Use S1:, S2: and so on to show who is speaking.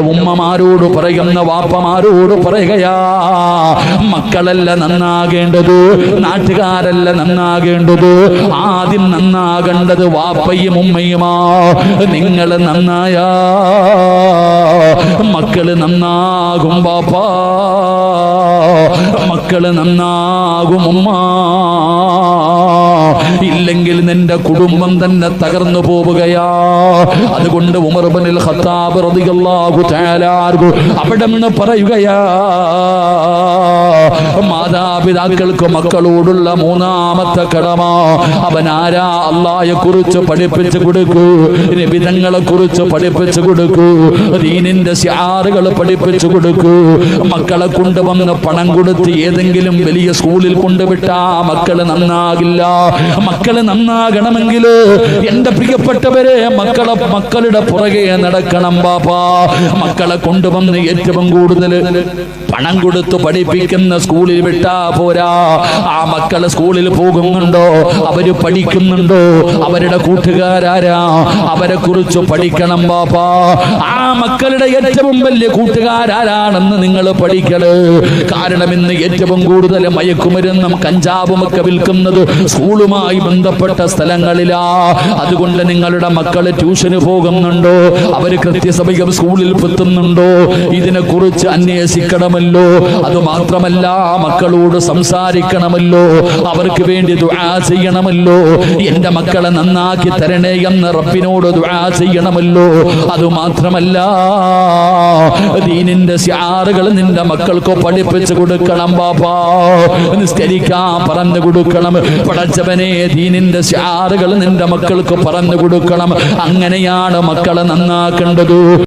S1: ഉമ്മമാരോട് പറയുന്ന വാപ്പമാരോട് പറയുകയാ, മക്കളല്ല നന്നാകേണ്ടത്, നാട്ടുകാരല്ല നന്നാകേണ്ടത്, ആദ്യം നന്നാകേണ്ടത് വാപ്പയും ഉമ്മയുമാ. നിങ്ങൾ നന്നായാ മക്കള് നന്നാകും വാപ്പാ, മക്കള് നന്നാകും ഉമ്മ. ഇല്ലെങ്കിൽ നിന്റെ കുടുംബം തന്നെ തകർന്നു പോവുകയാ. അതുകൊണ്ട് ഉമർ ഇബ്നുൽ ഖത്താബ് റളിയല്ലാഹു തആല അവിടെ നിന്ന് പറയുകയാ, മാതാപിതാക്കൾക്ക് മക്കളോടുള്ള മൂന്നാമത്തെ കടമ അവനാരാ അല്ലാഹയെ കുറിച്ച് പഠിപ്പിച്ചു കൊടുക്കൂ, നബിതങ്ങളെ കുറിച്ച് പഠിപ്പിച്ചു കൊടുക്കൂ, ദീനിന്റെ ശിആറുകൾ പഠിപ്പിച്ചു കൊടുക്കൂ. മക്കളെ കൊണ്ടുവന്ന് പണം കൊടുത്ത് ഏതെങ്കിലും വലിയ സ്കൂളിൽ കൊണ്ടുവിട്ടാ മക്കള് നന്നാകില്ല. മക്കള് നന്നാകണമെങ്കിൽ എന്റെ പ്രിയപ്പെട്ടവരെ മക്കളുടെ പുറകെ നടക്കണം ബാപ്പാ. മക്കളെ കൊണ്ടുവന്ന് ഏറ്റവും കൂടുതൽ പണം കൊടുത്ത് പഠിപ്പിക്കുന്ന സ്കൂളിൽ വിട്ടാ പോരാ. ആ മക്കള് സ്കൂളിൽ പോകുന്നുണ്ടോ, അവര് പഠിക്കുന്നുണ്ടോ, അവരുടെ കൂട്ടുകാരാരാ, അവരെ കുറിച്ച് പഠിക്കണം ബാപ്പാ. ആ മക്കളുടെ ഏറ്റവും വലിയ കൂട്ടുകാരാരാണെന്ന് നിങ്ങൾ പഠിക്കല്. കാരണം ഇന്ന് ഏറ്റവും കൂടുതൽ മയക്കുമരുന്നും കഞ്ചാവും ഒക്കെ വിൽക്കുന്നത് സ്കൂളുമായി ബന്ധപ്പെട്ട സ്ഥലങ്ങളിലാ. അതുകൊണ്ട് നിങ്ങളുടെ മക്കള് ട്യൂഷന് പോകുന്നുണ്ടോ, അവര് കൃത്യസമയം സ്കൂളിൽ എത്തുന്നുണ്ടോ, ഇതിനെ കുറിച്ച് അന്വേഷിക്കണമല്ലോ. അത് മാത്രമല്ല മക്കളോട് സംസാരിക്കണമല്ലോ, അവർക്ക് വേണ്ടി ദുആ ചെയ്യണമല്ലോ. എന്റെ മക്കളെ നന്നാക്കി തരണേ എന്ന് റബ്ബിനോട് ദുആ ചെയ്യണമല്ലോ. അത് മാത്രമല്ല ദീനിന്റെ ശിആറുകൾ നിന്റെ മക്കൾക്ക് പഠിപ്പിച്ചു കൊടുക്കണം ബാപ്പാ. നിസ്കരിക്കാൻ പറഞ്ഞു കൊടുക്കണം. പടച്ചവനെ ദീനിന്റെ ശിആറുകൾ നിന്റെ മക്കൾക്ക് പറഞ്ഞു കൊടുക്കണം. അങ്ങനെയാണ് മക്കളെ നന്നാക്കേണ്ടത്.